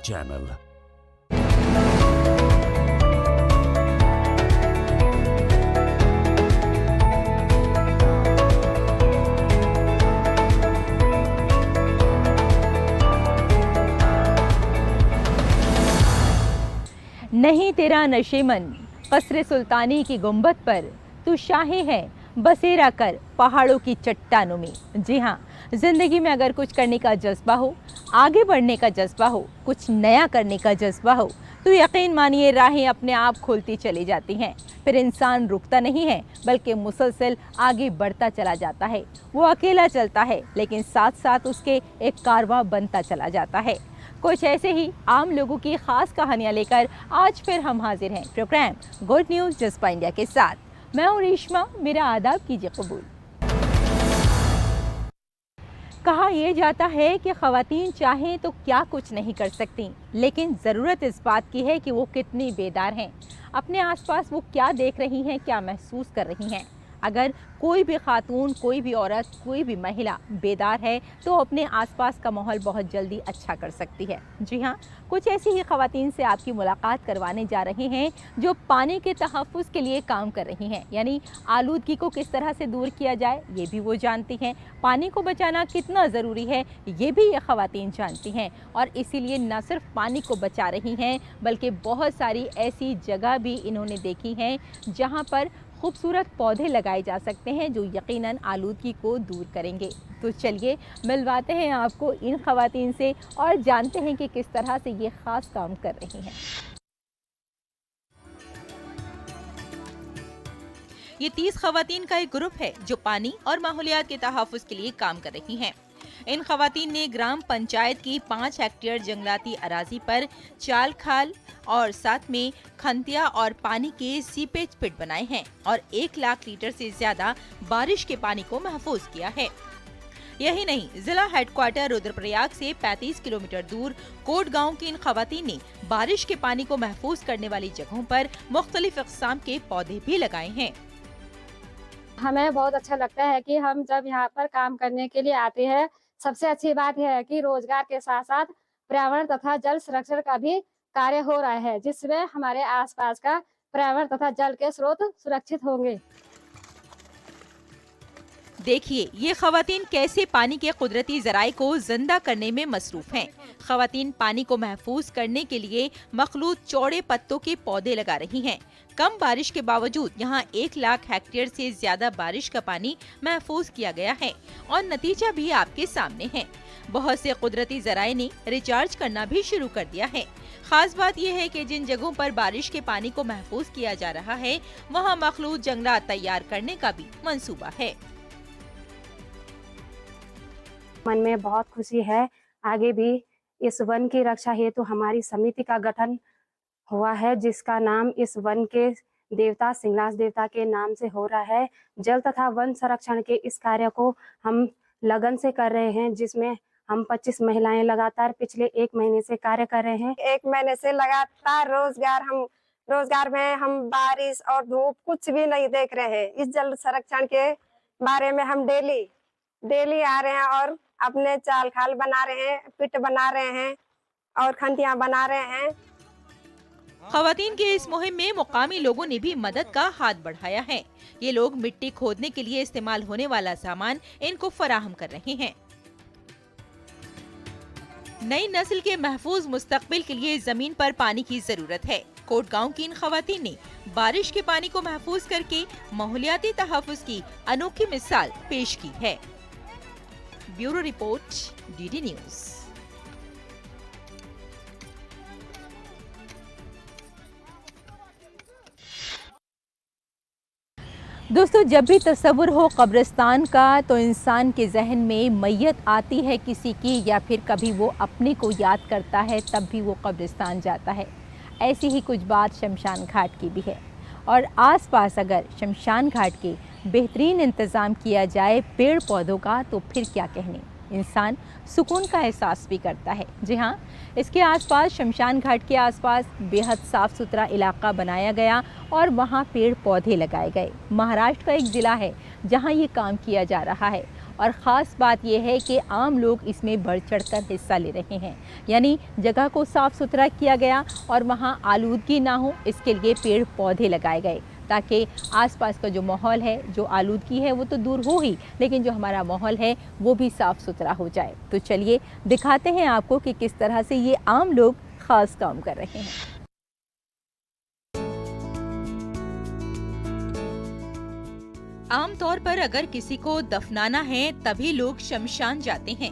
Channel. नहीं तेरा नशेमन कसरे सुल्तानी की गुंबद पर तू शाही है बसेरा कर पहाड़ों की चट्टानों में। जी हाँ, ज़िंदगी में अगर कुछ करने का जज्बा हो, आगे बढ़ने का जज्बा हो, कुछ नया करने का जज्बा हो, तो यकीन मानिए राहें अपने आप खुलती चली जाती हैं। फिर इंसान रुकता नहीं है बल्कि मुसलसल आगे बढ़ता चला जाता है। वो अकेला चलता है लेकिन साथ साथ उसके एक कारवां बनता चला जाता है। कुछ ऐसे ही आम लोगों की खास कहानियां लेकर आज फिर हम हाजिर हैं प्रोग्राम गुड न्यूज़ जज्बा इंडिया के साथ। मैं हूं रेशमा, मेरा आदाब कीजिए कबूल। कहा यह जाता है कि ख़वातीन चाहें तो क्या कुछ नहीं कर सकती, लेकिन ज़रूरत इस बात की है कि वो कितनी बेदार हैं, अपने आसपास वो क्या देख रही हैं, क्या महसूस कर रही हैं। अगर कोई भी खातून, कोई भी औरत, कोई भी महिला बेदार है तो अपने आसपास का माहौल बहुत जल्दी अच्छा कर सकती है। जी हाँ, कुछ ऐसी ही ख़वातीन से आपकी मुलाकात करवाने जा रहे हैं जो पानी के तहफ़्फ़ुज़ के लिए काम कर रही हैं, यानी आलूदगी को किस तरह से दूर किया जाए ये भी वो जानती हैं। पानी को बचाना कितना ज़रूरी है ये भी ये ख़वातीन जानती हैं, और इसीलिए न सिर्फ पानी को बचा रही हैं बल्कि बहुत सारी ऐसी जगह भी इन्होंने देखी हैं जहाँ पर खूबसूरत पौधे लगाए जा सकते हैं जो यकीनन आलूदगी को दूर करेंगे। तो चलिए मिलवाते हैं आपको इन ख़वातीन से और जानते हैं कि किस तरह से ये ख़ास काम कर रही हैं। ये 30 ख़वातीन का एक ग्रुप है जो पानी और माहौलियात के तहफ़्फ़ुज़ के लिए काम कर रही हैं। इन ख़वातीन ने ग्राम पंचायत की 5 हेक्टेयर जंगलाती अराजी पर चाल खाल और साथ में खंतिया और पानी के सीपेज पिट बनाए हैं और 1 लाख लीटर से ज्यादा बारिश के पानी को महफूज किया है। यही नहीं, जिला हेडक्वार्टर रुद्रप्रयाग से 35 किलोमीटर दूर कोट गांव की इन ख़वातीन ने बारिश के पानी को महफूज करने वाली जगहों पर मुख्तलिफ अक़साम के पौधे भी लगाए हैं। हमें बहुत अच्छा लगता है कि हम जब यहाँ पर काम करने के लिए आते हैं, सबसे अच्छी बात यह है कि रोजगार के साथ साथ पर्यावरण तथा जल संरक्षण का भी कार्य हो रहा है, जिसमें हमारे आसपास का पर्यावरण तथा जल के स्रोत सुरक्षित होंगे। देखिए ये ख़वातीन कैसे पानी के कुदरती ज़राए को जिंदा करने में मसरूफ हैं। ख़वातीन पानी को महफूज करने के लिए मखलूत चौड़े पत्तों के पौधे लगा रही हैं। कम बारिश के बावजूद यहाँ 1 लाख हेक्टेयर से ज्यादा बारिश का पानी महफूज किया गया है और नतीजा भी आपके सामने है। बहुत से कुदरती ज़राए ने रिचार्ज करना भी शुरू कर दिया है। खास बात यह है कि जिन जगहों पर बारिश के पानी को महफूज किया जा रहा है वहाँ मखलूत जंगलात तैयार करने का भी मंसूबा है। मन में बहुत खुशी है। आगे भी इस वन की रक्षा हेतु हमारी समिति का गठन हुआ है, जिसका नाम इस वन के देवता सिंगलाज देवता के नाम से हो रहा है। जल तथा वन संरक्षण के इस कार्य को हम लगन से कर रहे हैं, जिसमें हम 25 महिलाएं लगातार पिछले 1 महीने से कार्य कर रहे हैं। 1 महीने से लगातार रोजगार में हम बारिश और धूप कुछ भी नहीं देख रहे हैं। इस जल संरक्षण के बारे में हम डेली आ रहे हैं और अपने चाल खाल बना रहे हैं, पिट बना रहे हैं और खंतियां बना रहे हैं। ख़वातीन के इस मुहिम में मुकामी लोगों ने भी मदद का हाथ बढ़ाया है। ये लोग मिट्टी खोदने के लिए इस्तेमाल होने वाला सामान इनको फराहम कर रहे हैं। नई नस्ल के महफूज मुस्तकबिल के लिए जमीन पर पानी की जरूरत है। कोट गांव की इन ख़वातीन ने बारिश के पानी को महफूज करके माहौलियाती तहफ़्फ़ुज़ की अनोखी मिसाल पेश की है। Bureau report, DD news. दोस्तों, जब भी तस्वुर हो कब्रिस्तान का तो इंसान के जहन में मैयत आती है किसी की, या फिर कभी वो अपने को याद करता है तब भी वो कब्रिस्तान जाता है। ऐसी ही कुछ बात शमशान घाट की भी है, और आसपास अगर शमशान घाट के बेहतरीन इंतज़ाम किया जाए पेड़ पौधों का तो फिर क्या कहने, इंसान सुकून का एहसास भी करता है। जी हाँ, इसके आसपास, शमशान घाट के आसपास बेहद साफ़ सुथरा इलाका बनाया गया और वहाँ पेड़ पौधे लगाए गए। महाराष्ट्र का एक ज़िला है जहाँ ये काम किया जा रहा है और ख़ास बात यह है कि आम लोग इसमें बढ़ चढ़कर हिस्सा ले रहे हैं। यानी जगह को साफ़ सुथरा किया गया और वहाँ आलूदगी ना हो, इसके लिए पेड़ पौधे लगाए गए ताकि आसपास का जो माहौल है, जो आलूदगी है वो तो दूर हो ही, लेकिन जो हमारा माहौल है वो भी साफ़ सुथरा हो जाए। तो चलिए दिखाते हैं आपको कि किस तरह से ये आम लोग ख़ास काम कर रहे हैं। आमतौर पर अगर किसी को दफनाना है तभी लोग शमशान जाते हैं,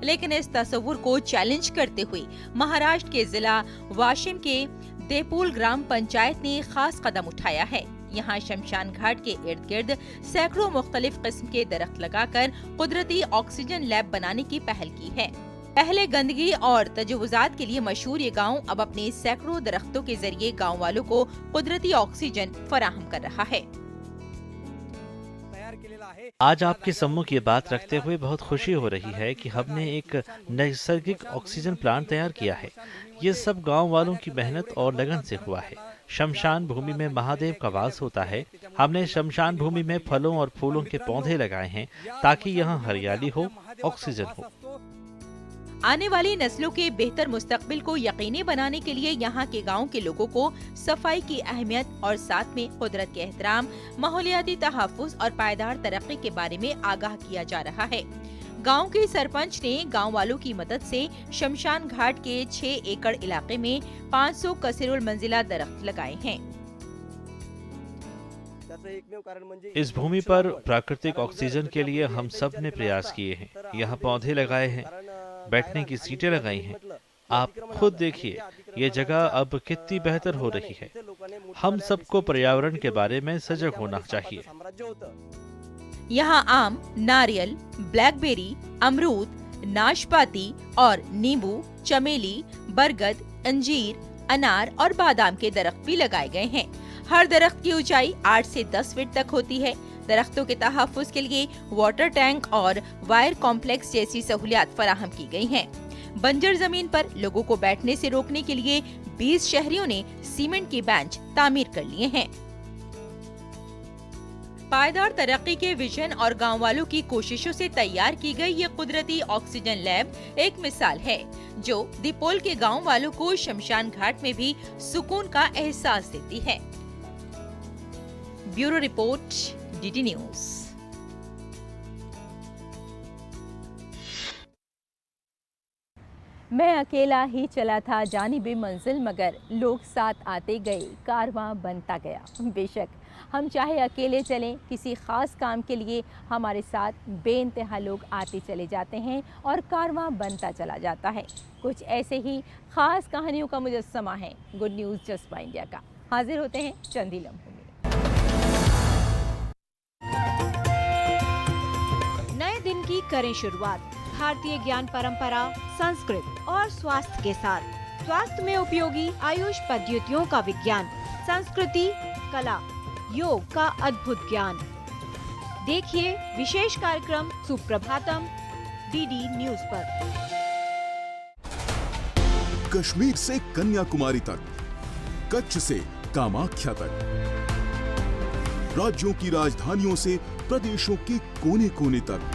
लेकिन इस तस्वुर को चैलेंज करते हुए महाराष्ट्र के जिला वाशिम के देपुल ग्राम पंचायत ने खास कदम उठाया है। यहाँ शमशान घाट के इर्द गिर्द सैकड़ों मुख्तलिफ किस्म के दरख्त लगाकर कुदरती ऑक्सीजन लैब बनाने की पहल की है। पहले गंदगी और तजवुजात के लिए मशहूर ये गांव अब अपने सैकड़ों दरख्तों के जरिए गांव वालों को कुदरती ऑक्सीजन फराहम कर रहा है। आज आपके सम्मुख ये बात रखते हुए बहुत खुशी हो रही है कि हमने एक नैसर्गिक ऑक्सीजन प्लांट तैयार किया है। ये सब गांव वालों की मेहनत और लगन से हुआ है। शमशान भूमि में महादेव का वास होता है। हमने शमशान भूमि में फलों और फूलों के पौधे लगाए हैं ताकि यहाँ हरियाली हो, ऑक्सीजन हो। आने वाली नस्लों के बेहतर मुस्तकबिल को यकीनी बनाने के लिए यहाँ के गाँव के लोगों को सफाई की अहमियत और साथ में कुदरत के एहतराम, माहौलियाती तहफ्फुज़ और पायदार तरक्की के बारे में आगाह किया जा रहा है। गांव के सरपंच ने गांव वालों की मदद से शमशान घाट के 6 एकड़ इलाके में 500 कसीरुल मंजिला दरख्त लगाए हैं। इस भूमि पर प्राकृतिक ऑक्सीजन के लिए हम सब ने प्रयास किए हैं। यहाँ पौधे लगाए हैं, बैठने की सीटें लगाई हैं। आप खुद देखिए ये जगह अब कितनी बेहतर हो रही है। हम सबको पर्यावरण के बारे में सजग होना चाहिए। यहाँ आम, नारियल, ब्लैकबेरी, अमरूद, नाशपाती और नींबू, चमेली, बरगद, अंजीर, अनार और बादाम के दरख्त भी लगाए गए हैं। हर दरख्त की ऊंचाई 8 से 10 फीट तक होती है। दरख्तों के तहफ्फुज़ के लिए वाटर टैंक और वायर कॉम्प्लेक्स जैसी सहूलियात फराहम की गई हैं। बंजर जमीन पर लोगों को बैठने से रोकने के लिए 20 शहरियों ने सीमेंट की बेंच तामीर कर लिए हैं। पायदार तरक्की के विजन और गांव वालों की कोशिशों से तैयार की गई ये कुदरती ऑक्सीजन लैब एक मिसाल है जो दीपोल के गांव वालों को शमशान घाट में भी सुकून का एहसास देती है। Bureau report, DD news. मैं अकेला ही चला था जानिबे मंजिल, मगर लोग साथ आते गए, कारवां बनता गया। बेशक हम चाहे अकेले चलें, किसी ख़ास काम के लिए हमारे साथ बेइंतहा लोग आते चले जाते हैं और कारवां बनता चला जाता है। कुछ ऐसे ही ख़ास कहानियों का मुजस्समा है गुड न्यूज़ जज्बा इंडिया का। हाजिर होते हैं चंद ही लम्हों में। नए दिन की करें शुरुआत भारतीय ज्ञान परंपरा, संस्कृत और स्वास्थ्य के साथ। स्वास्थ्य में उपयोगी आयुष पद्धतियों का विज्ञान, संस्कृति, कला, योग का अद्भुत ज्ञान। देखिए विशेष कार्यक्रम सुप्रभातम डीडी न्यूज पर। कश्मीर से कन्याकुमारी तक, कच्छ से कामाख्या तक, राज्यों की राजधानियों से प्रदेशों के कोने कोने तक,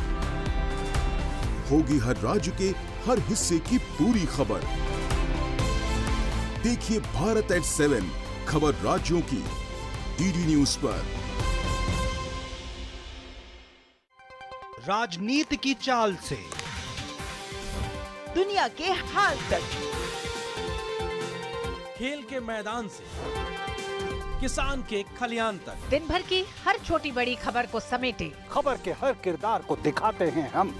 होगी हर राज्य के हर हिस्से की पूरी खबर। देखिए भारत एट 7 खबर राज्यों की डीडी न्यूज पर। राजनीति की चाल से दुनिया के हाल तक, खेल के मैदान से किसान के खलियान तक, दिन भर की हर छोटी बड़ी खबर को समेटे खबर के हर किरदार को दिखाते हैं हम।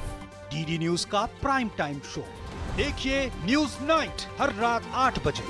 डीडी न्यूज का प्राइम टाइम शो देखिए न्यूज नाइट हर रात 8 बजे।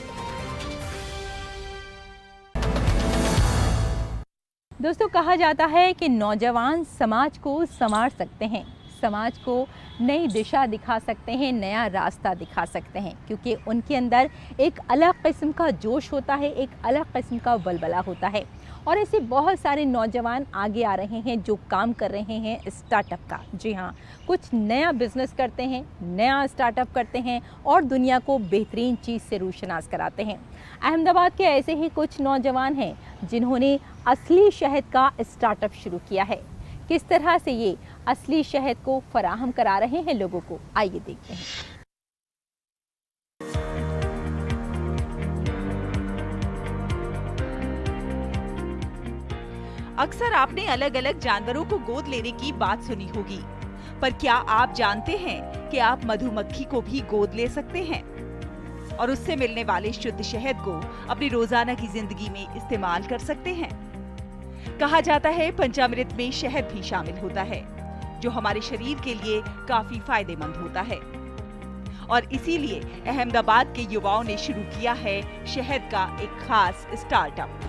दोस्तों, कहा जाता है कि नौजवान समाज को संवार सकते हैं, समाज को नई दिशा दिखा सकते हैं, नया रास्ता दिखा सकते हैं, क्योंकि उनके अंदर एक अलग किस्म का जोश होता है, एक अलग किस्म का बलबला होता है। और ऐसे बहुत सारे नौजवान आगे आ रहे हैं जो काम कर रहे हैं स्टार्टअप का। जी हाँ, कुछ नया बिजनेस करते हैं, नया स्टार्टअप करते हैं और दुनिया को बेहतरीन चीज़ से रूशनास कराते हैं। अहमदाबाद के ऐसे ही कुछ नौजवान हैं जिन्होंने असली शहद का स्टार्टअप शुरू किया है। किस तरह से ये असली शहद को फराहम करा रहे हैं लोगों को। आइए देखते हैं। अक्सर आपने अलग अलग जानवरों को गोद लेने की बात सुनी होगी, पर क्या आप जानते हैं कि आप मधुमक्खी को भी गोद ले सकते हैं और उससे मिलने वाले शुद्ध शहद को अपनी रोजाना की जिंदगी में इस्तेमाल कर सकते हैं। कहा जाता है पंचामृत में शहद भी शामिल होता है, जो हमारे शरीर के लिए काफी फायदेमंद होता है। और इसीलिए अहमदाबाद के युवाओं ने शुरू किया है शहद का एक खास स्टार्टअप।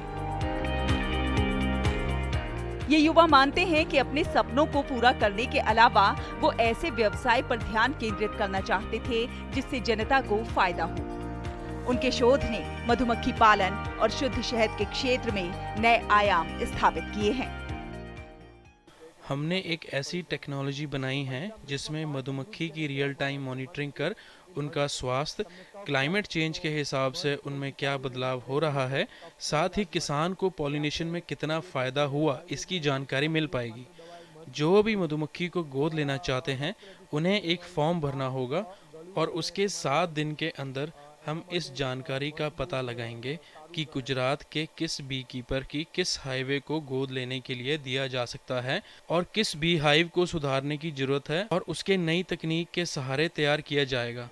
ये युवा मानते हैं कि अपने सपनों को पूरा करने के अलावा वो ऐसे व्यवसाय पर ध्यान केंद्रित करना चाहते थे जिससे जनता को फायदा हो। उनके शोध ने मधुमक्खी पालन और शुद्ध शहद के क्षेत्र में नए आयाम स्थापित किए हैं। हमने एक ऐसी टेक्नोलॉजी बनाई है जिसमें मधुमक्खी की रियल टाइम मॉनिटरिंग कर उनका स्वास्थ्य, क्लाइमेट चेंज के हिसाब से उनमें क्या बदलाव हो रहा है, साथ ही किसान को पॉलिनेशन में कितना फ़ायदा हुआ, इसकी जानकारी मिल पाएगी। जो भी मधुमक्खी को गोद लेना चाहते हैं उन्हें एक फॉर्म भरना होगा और उसके 7 दिन के अंदर हम इस जानकारी का पता लगाएंगे कि गुजरात के किस बी कीपर की किस हाईवे को गोद लेने के लिए दिया जा सकता है और किस बी हाइव को सुधारने की जरूरत है और उसके नई तकनीक के सहारे तैयार किया जाएगा।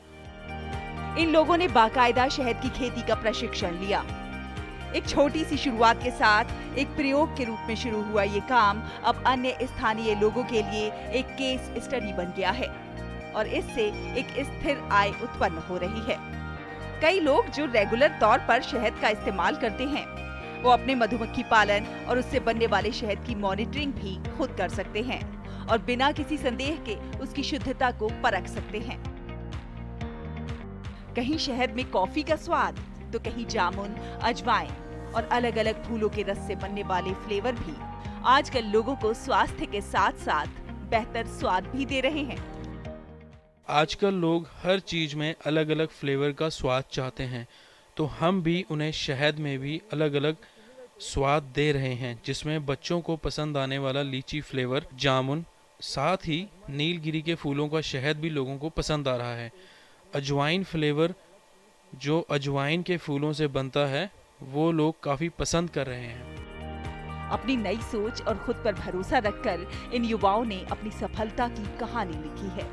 इन लोगों ने बाकायदा शहद की खेती का प्रशिक्षण लिया। एक छोटी सी शुरुआत के साथ एक प्रयोग के रूप में शुरू हुआ ये काम अब अन्य स्थानीय लोगों के लिए एक केस स्टडी बन गया है और इससे एक स्थिर आय उत्पन्न हो रही है। कई लोग जो रेगुलर तौर पर शहद का इस्तेमाल करते हैं वो अपने मधुमक्खी पालन और उससे बनने वाले शहद की मॉनिटरिंग भी खुद कर सकते हैं और बिना किसी संदेह के उसकी शुद्धता को परख सकते हैं। कहीं शहद में कॉफी का स्वाद तो कहीं जामुन, अजवाइन और अलग अलग फूलों के रस से बनने वाले फ्लेवर भी आजकल लोगों को स्वास्थ्य के साथ साथ बेहतर स्वाद भी दे रहे हैं। आजकल लोग हर चीज़ में अलग अलग फ्लेवर का स्वाद चाहते हैं, तो हम भी उन्हें शहद में भी अलग अलग स्वाद दे रहे हैं, जिसमें बच्चों को पसंद आने वाला लीची फ्लेवर, जामुन, साथ ही नीलगिरी के फूलों का शहद भी लोगों को पसंद आ रहा है। अजवाइन फ्लेवर जो अजवाइन के फूलों से बनता है वो लोग काफ़ी पसंद कर रहे हैं। अपनी नई सोच और खुद पर भरोसा रखकर इन युवाओं ने अपनी सफलता की कहानी लिखी है।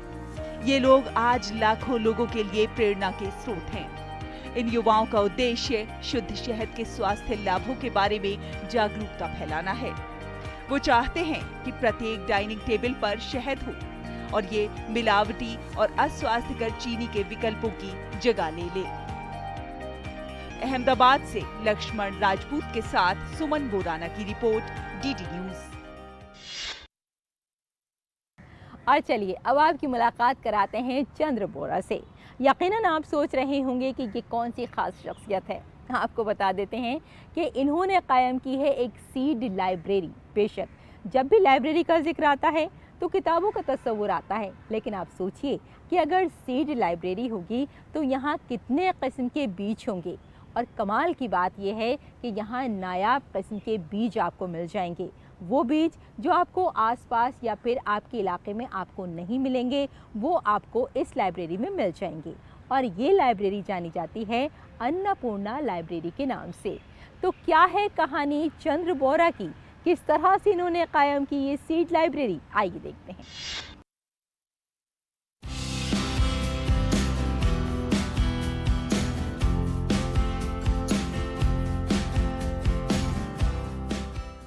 ये लोग आज लाखों लोगों के लिए प्रेरणा के स्रोत हैं। इन युवाओं का उद्देश्य शुद्ध शहद के स्वास्थ्य लाभों के बारे में जागरूकता फैलाना है। वो चाहते हैं कि प्रत्येक डाइनिंग टेबल पर शहद हो और ये मिलावटी और अस्वास्थ्यकर चीनी के विकल्पों की जगह ले ले। अहमदाबाद से लक्ष्मण राजपूत के साथ सुमन बोराना की रिपोर्ट, डीडी न्यूज। और चलिए अब आपकी मुलाकात कराते हैं चंद्र बोरा से। यकीनन आप सोच रहे होंगे कि ये कौन सी खास शख्सियत है। आपको बता देते हैं कि इन्होंने कायम की है एक सीड लाइब्रेरी। बेशक जब भी लाइब्रेरी का जिक्र आता है तो किताबों का तस्वुर आता है, लेकिन आप सोचिए कि अगर सीड लाइब्रेरी होगी तो यहाँ कितने किस्म के बीज होंगे। और कमाल की बात यह है कि यहाँ नायाब किस्म के बीज आपको मिल जाएंगे, वो बीज जो आपको आसपास या फिर आपके इलाके में आपको नहीं मिलेंगे, वो आपको इस लाइब्रेरी में मिल जाएंगे। और ये लाइब्रेरी जानी जाती है अन्नपूर्णा लाइब्रेरी के नाम से। तो क्या है कहानी चंद्र बोरा की, किस तरह से इन्होंने कायम की ये सीड लाइब्रेरी, आइए देखते हैं।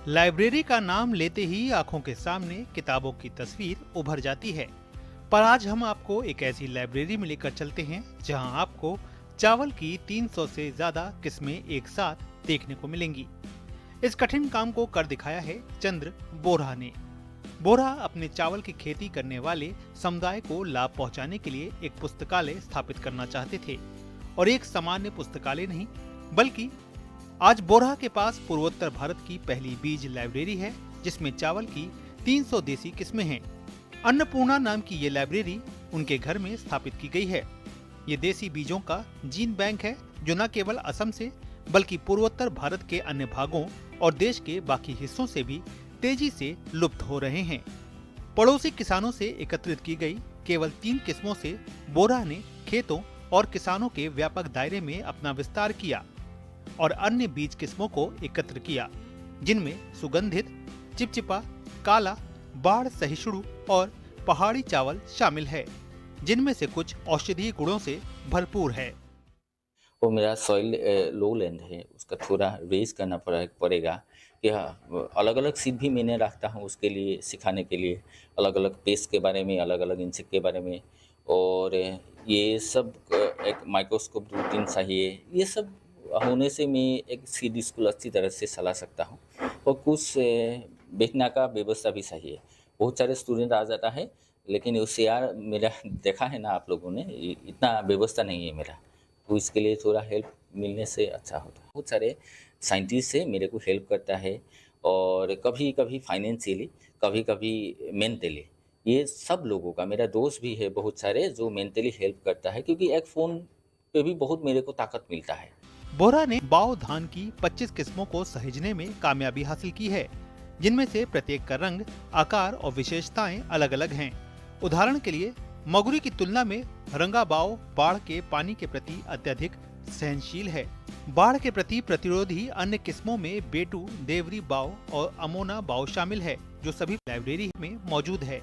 लाइब्रेरी का नाम लेते ही आंखों के सामने किताबों की तस्वीर उभर जाती है, पर आज हम आपको एक ऐसी लाइब्रेरी में लेकर चलते हैं जहां आपको चावल की 300 से ज्यादा किस्में एक साथ देखने को मिलेंगी। इस कठिन काम को कर दिखाया है चंद्र बोरा ने। बोरा अपने चावल की खेती करने वाले समुदाय को लाभ पहुंचाने के लिए एक पुस्तकालय स्थापित करना चाहते थे, और एक सामान्य पुस्तकालय नहीं बल्कि आज बोरा के पास पूर्वोत्तर भारत की पहली बीज लाइब्रेरी है, जिसमें चावल की 300 देसी किस्में हैं। अन्नपूर्णा नाम की ये लाइब्रेरी उनके घर में स्थापित की गई है। ये देसी बीजों का जीन बैंक है जो न केवल असम से बल्कि पूर्वोत्तर भारत के अन्य भागों और देश के बाकी हिस्सों से भी तेजी से लुप्त हो रहे हैं। पड़ोसी किसानों से एकत्रित की गई केवल 3 किस्मों से बोरा ने खेतों और किसानों के व्यापक दायरे में अपना विस्तार किया और अन्य बीज किस्मों को एकत्र किया, जिनमें सुगंधित, चिपचिपा, काला, बाढ़ सहिष्णु और पहाड़ी चावल शामिल है, जिनमें से कुछ औषधीय गुणों से भरपूर है। वो मेरा सॉइल लो लैंड है, उसका थोड़ा रेज करना पड़ेगा कि अलग अलग सीड भी मैंने रखता हूँ उसके लिए, सिखाने के लिए अलग अलग पेस्ट के बारे में, अलग अलग इंसेक्ट के बारे में, और ये सब एक माइक्रोस्कोप रूटीन चाहिए। ये सब होने से मैं एक सीड स्कूल अच्छी तरह से चला सकता हूँ, और कुछ बेचने का व्यवस्था भी चाहिए। बहुत सारे स्टूडेंट आ जाता है, लेकिन उससे यार मेरा देखा है ना आप लोगों ने, इतना व्यवस्था नहीं है मेरा, तो इसके लिए थोड़ा हेल्प मिलने से अच्छा होता है। बहुत सारे साइंटिस्ट से मेरे को हेल्प करता है, और कभी कभी फाइनेंशियली, कभी कभी मेंटली। ये सब लोगों का, मेरा दोस्त भी है बहुत सारे जो मेंटली हेल्प करता है, क्योंकि एक फ़ोन पे भी बहुत मेरे को ताकत मिलता है। बोरा ने बाओ धान की 25 किस्मों को सहेजने में कामयाबी हासिल की है, जिनमें से प्रत्येक का रंग, आकार और विशेषताएं अलग अलग हैं। उदाहरण के लिए मगुरी की तुलना में रंगा बाओ बाढ़ के पानी के प्रति अत्यधिक सहनशील है। बाढ़ के प्रति प्रतिरोधी अन्य किस्मों में बेटू, देवरी बाओ और अमोना बाओ शामिल है, जो सभी लाइब्रेरी में मौजूद है।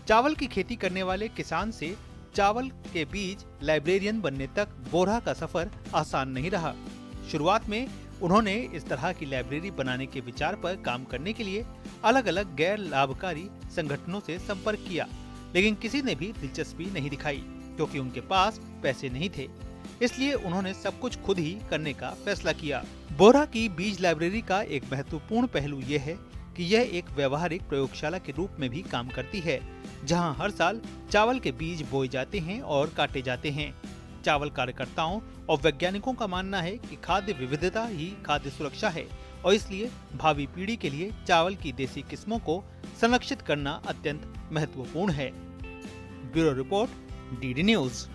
चावल की खेती करने वाले किसान से चावल के बीज लाइब्रेरियन बनने तक बोरा का सफर आसान नहीं रहा। शुरुआत में उन्होंने इस तरह की लाइब्रेरी बनाने के विचार पर काम करने के लिए अलग अलग गैर लाभकारी संगठनों से संपर्क किया, लेकिन किसी ने भी दिलचस्पी नहीं दिखाई, क्योंकि उनके पास पैसे नहीं थे। इसलिए उन्होंने सब कुछ खुद ही करने का फैसला किया। बोरा की बीज लाइब्रेरी का एक महत्वपूर्ण पहलू यह है कि यह एक व्यवहारिक प्रयोगशाला के रूप में भी काम करती है, जहां हर साल चावल के बीज बोए जाते हैं और काटे जाते हैं। चावल कार्यकर्ताओं और वैज्ञानिकों का मानना है कि खाद्य विविधता ही खाद्य सुरक्षा है, और इसलिए भावी पीढ़ी के लिए चावल की देसी किस्मों को संरक्षित करना अत्यंत महत्वपूर्ण है। Bureau report, DD news.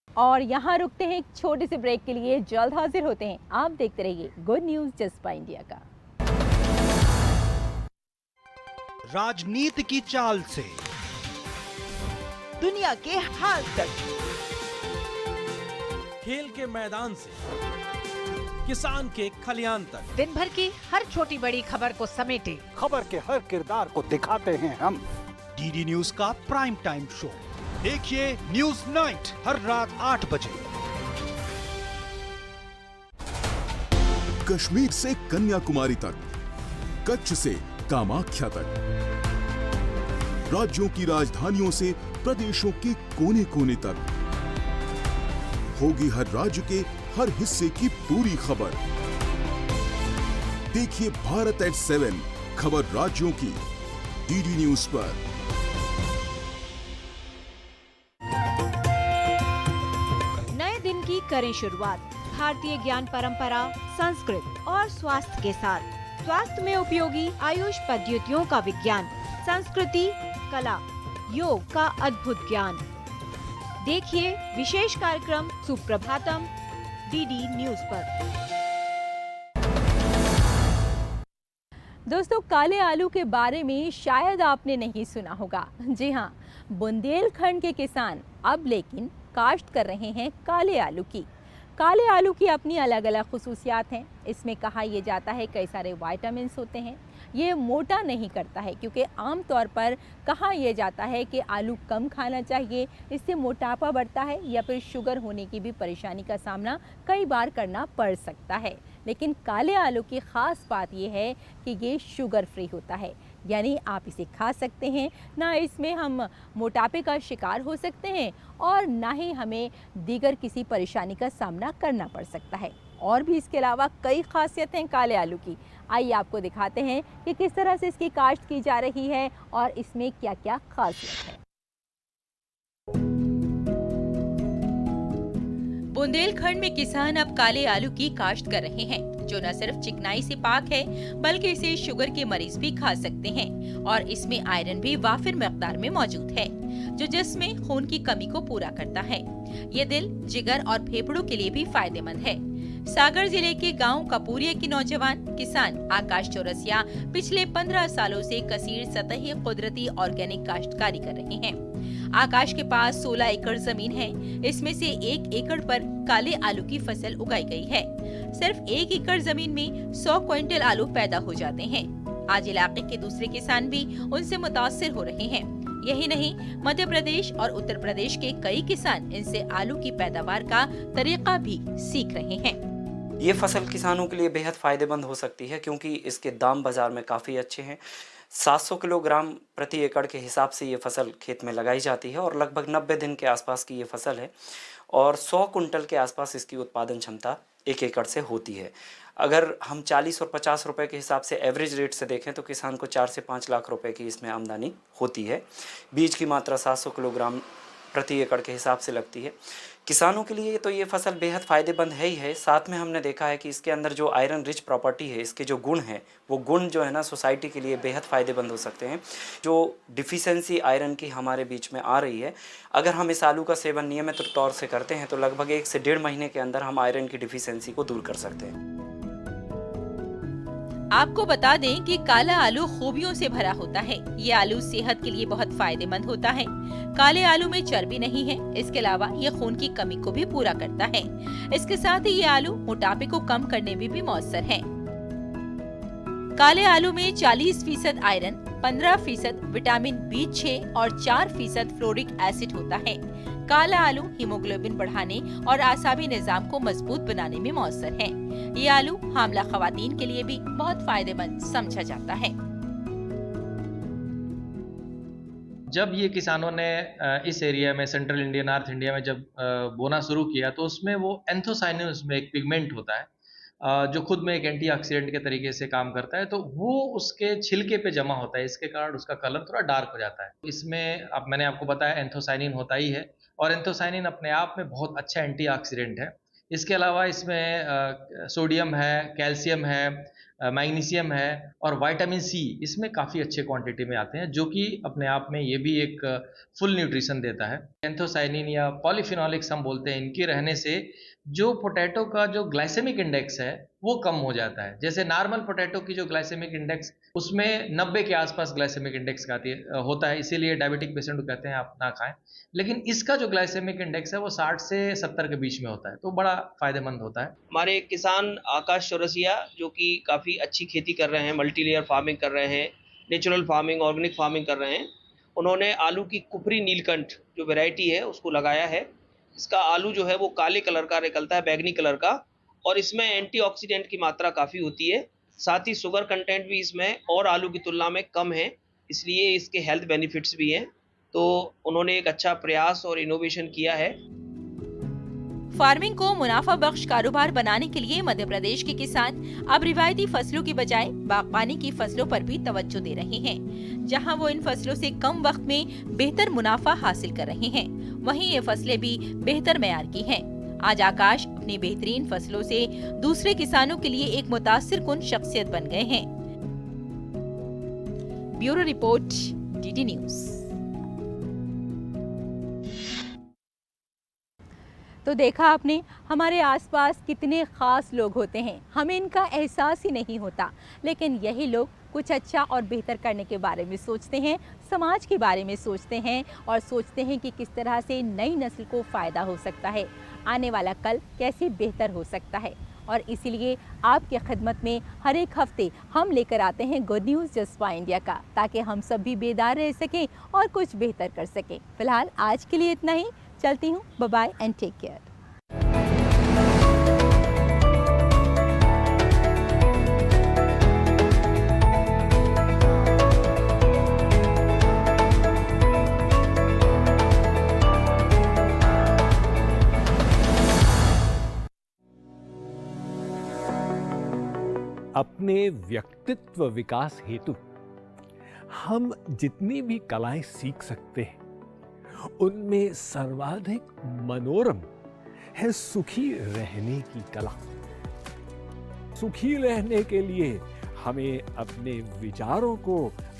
और यहाँ रुकते हैं एक छोटे से ब्रेक के लिए, जल्द हाजिर होते हैं। आप देखते रहिए गुड न्यूज जसपा इंडिया का। राजनीति की चाल से दुनिया के हाल तक, खेल के मैदान से किसान के खलियान तक, दिन भर की हर छोटी बड़ी खबर को समेटे खबर के हर किरदार को दिखाते हैं हम। डीडी न्यूज का प्राइम टाइम शो देखिए न्यूज नाइट हर रात 8 बजे। कश्मीर से कन्याकुमारी तक, कच्छ से कामाख्या तक, राज्यों की राजधानियों से प्रदेशों के कोने कोने तक, होगी हर राज्य के हर हिस्से की पूरी खबर। देखिए भारत एट 7 खबर राज्यों की, डीडी न्यूज पर। नए दिन की करें शुरुआत भारतीय ज्ञान परंपरा, संस्कृत और स्वास्थ्य के साथ। स्वास्थ्य में उपयोगी आयुष पद्धतियों का विज्ञान, संस्कृति, कला, योग का अद्भुत ज्ञान। देखिए विशेष कार्यक्रम सुप्रभातम डीडी न्यूज पर। दोस्तों, काले आलू के बारे में शायद आपने नहीं सुना होगा। जी हाँ, बुंदेलखंड के किसान अब लेकिन काश्त कर रहे हैं काले आलू की। काले आलू की अपनी अलग अलग खुसूसियात हैं। इसमें कहा यह जाता है कई सारे विटामिन्स होते हैं। ये मोटा नहीं करता है, क्योंकि आमतौर पर कहा यह जाता है कि आलू कम खाना चाहिए, इससे मोटापा बढ़ता है या फिर शुगर होने की भी परेशानी का सामना कई बार करना पड़ सकता है। लेकिन काले आलू की ख़ास बात यह है कि ये शुगर फ्री होता है, यानी आप इसे खा सकते हैं, ना इसमें हम मोटापे का शिकार हो सकते हैं और ना ही हमें दीगर किसी परेशानी का सामना करना पड़ सकता है। और भी इसके अलावा कई खासियतें हैं काले आलू की। आइए आपको दिखाते हैं कि किस तरह से इसकी काश्त की जा रही है और इसमें क्या क्या खासियत है। बुंदेलखंड में किसान अब काले आलू की काश्त कर रहे हैं, जो न सिर्फ चिकनाई से पाक है बल्कि इसे शुगर के मरीज भी खा सकते हैं और इसमें आयरन भी वाफिर मिकदार में मौजूद है, जो जिस्म में खून की कमी को पूरा करता है। ये दिल, जिगर और फेफड़ों के लिए भी फायदेमंद है। सागर जिले के गांव कपूरिया के नौजवान किसान आकाश चौरसिया पिछले 15 सालों से कसीर सतही कुदरती ऑर्गेनिक काश्तकारी कर रहे हैं। आकाश के पास 16 एकड़ जमीन है। इसमें से 1 एकड़ पर काले आलू की फसल उगाई गई है। सिर्फ 1 एकड़ जमीन में 100 क्विंटल आलू पैदा हो जाते हैं। आज इलाके के दूसरे किसान भी उनसे मुतासिर हो रहे हैं। यही नहीं, मध्य प्रदेश और उत्तर प्रदेश के कई किसान इनसे आलू की पैदावार का तरीका भी सीख रहे हैं। ये फसल किसानों के लिए बेहद फायदेमंद हो सकती है क्योंकि इसके दाम बाजार में काफ़ी अच्छे हैं। 700 किलोग्राम प्रति एकड़ के हिसाब से ये फसल खेत में लगाई जाती है और लगभग 90 दिन के आसपास की ये फसल है और 100 कुंटल के आसपास इसकी उत्पादन क्षमता 1 एकड़ से होती है। अगर हम 40 और 50 रुपए के हिसाब से एवरेज रेट से देखें तो किसान को 4 से 5 लाख रुपए की इसमें आमदनी होती है। बीज की मात्रा 700 किलोग्राम प्रति एकड़ के हिसाब से लगती है। किसानों के लिए तो ये फसल बेहद फ़ायदेमंद है ही है। साथ में हमने देखा है कि इसके अंदर जो आयरन रिच प्रॉपर्टी है, इसके जो गुण हैं, वो गुण जो है ना सोसाइटी के लिए बेहद फ़ायदेमंद हो सकते हैं। जो डिफिशेंसी आयरन की हमारे बीच में आ रही है, अगर हम इस आलू का सेवन नियमित तौर से करते हैं तो लगभग 1 से 1.5 महीने के अंदर हम आयरन की डिफिशेंसी को दूर कर सकते हैं। आपको बता दें कि काला आलू खूबियों से भरा होता है। ये आलू सेहत के लिए बहुत फायदेमंद होता है। काले आलू में चर्बी नहीं है। इसके अलावा ये खून की कमी को भी पूरा करता है। इसके साथ ही ये आलू मोटापे को कम करने में भी मौसर है। काले आलू में 40% आयरन, 15% विटामिन B6 और 4% फ्लोरिक एसिड होता है। काला आलू हीमोग्लोबिन बढ़ाने और आसाबी निजाम को मजबूत बनाने में मौसर है। ये आलू हामला खवातीन के लिए भी बहुत फायदेमंद समझा जाता है। जब ये किसानों ने इस एरिया में सेंट्रल इंडिया, नॉर्थ इंडिया में जब बोना शुरू किया तो उसमें वो एंथोसाइनिन, उसमें एक पिगमेंट होता है जो खुद में एक एंटीऑक्सीडेंट के तरीके से काम करता है, तो वो उसके छिलके पे जमा होता है। इसके कारण उसका कलर थोड़ा डार्क हो जाता है। इसमें अब मैंने आपको बताया एंथोसाइनिन होता ही है और एंथोसाइनिन अपने आप में बहुत अच्छा एंटीऑक्सीडेंट है। इसके अलावा इसमें सोडियम है, कैल्शियम है, मैग्नीशियम है और विटामिन सी इसमें काफ़ी अच्छे क्वांटिटी में आते हैं, जो कि अपने आप में ये भी एक फुल न्यूट्रिशन देता है। एंथोसाइनिन या पॉलीफिनोलिक्स हम बोलते हैं, इनके रहने से जो पोटैटो का जो ग्लाइसेमिक इंडेक्स है वो कम हो जाता है। जैसे नॉर्मल पोटैटो की जो ग्लाइसेमिक इंडेक्स उसमें 90 के आसपास ग्लाइसेमिक इंडेक्स होता है, इसीलिए डायबिटिक पेशेंट को कहते हैं आप ना खाएं। लेकिन इसका जो ग्लाइसेमिक इंडेक्स है वो 60 से 70 के बीच में होता है, तो बड़ा फायदेमंद होता है। हमारे किसान आकाश चौरसिया जो कि काफ़ी अच्छी खेती कर रहे हैं, मल्टी लेयर फार्मिंग कर रहे हैं, नेचुरल फार्मिंग, ऑर्गेनिक फार्मिंग कर रहे हैं। उन्होंने आलू की कुपरी नीलकंठ जो वैरायटी है उसको लगाया है। इसका आलू जो है वो काले कलर का निकलता है, बैगनी कलर का, और इसमें एंटीऑक्सीडेंट की मात्रा काफ़ी होती है। साथ ही शुगर कंटेंट भी इसमें और आलू की तुलना में कम है, इसलिए इसके हेल्थ बेनिफिट्स भी हैं। तो उन्होंने एक अच्छा प्रयास और इनोवेशन किया है। फार्मिंग को मुनाफा बख्श कारोबार बनाने के लिए मध्य प्रदेश के किसान अब रिवायती फसलों की बजाय बागबानी की फसलों पर भी तवज्जो दे रहे हैं, जहां वो इन फसलों से कम वक्त में बेहतर मुनाफा हासिल कर रहे हैं। वहीं ये फसलें भी बेहतर मेयार की हैं। आज आकाश अपनी बेहतरीन फसलों से दूसरे किसानों के लिए एक मुतासिर कुन शख्सियत बन गए हैं। Bureau report, DD news. तो देखा आपने हमारे आसपास कितने ख़ास लोग होते हैं, हमें इनका एहसास ही नहीं होता, लेकिन यही लोग कुछ अच्छा और बेहतर करने के बारे में सोचते हैं, समाज के बारे में सोचते हैं और सोचते हैं कि किस तरह से नई नस्ल को फ़ायदा हो सकता है, आने वाला कल कैसे बेहतर हो सकता है। और इसीलिए आपके खिदमत में हर एक हफ्ते हम लेकर आते हैं good news just for India का, ताकि हम सब भी बेदार रह सकें और कुछ बेहतर कर सकें। फ़िलहाल आज के लिए इतना ही, चलती हूँ, bye bye and take care. अपने व्यक्तित्व विकास हेतु हम जितनी भी कलाएं सीख सकते हैं, उनमें सर्वाधिक मनोरम है सुखी रहने की कला। सुखी रहने के लिए हमें अपने विचारों को,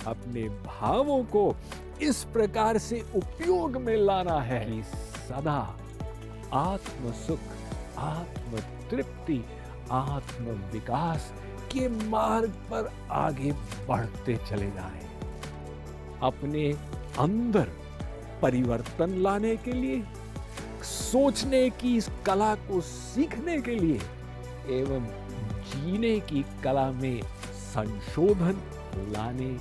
अपने भावों को इस प्रकार से उपयोग में लाना है कि सदा आत्म सुख, आत्म तृप्ति आत्म विकास के मार्ग पर आगे बढ़ते चले जाएं। अपने अंदर परिवर्तन लाने के लिए, सोचने की इस कला को सीखने के लिए एवं जीने की कला में संशोधन लाने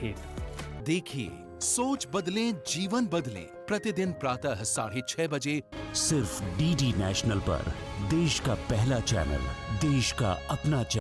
हेतु। देखिए, सोच बदलें, जीवन बदलें। प्रतिदिन प्रातः 6:30 बजे सिर्फ डीडी नेशनल पर, देश का पहला चैनल, देश का अपना चैनल।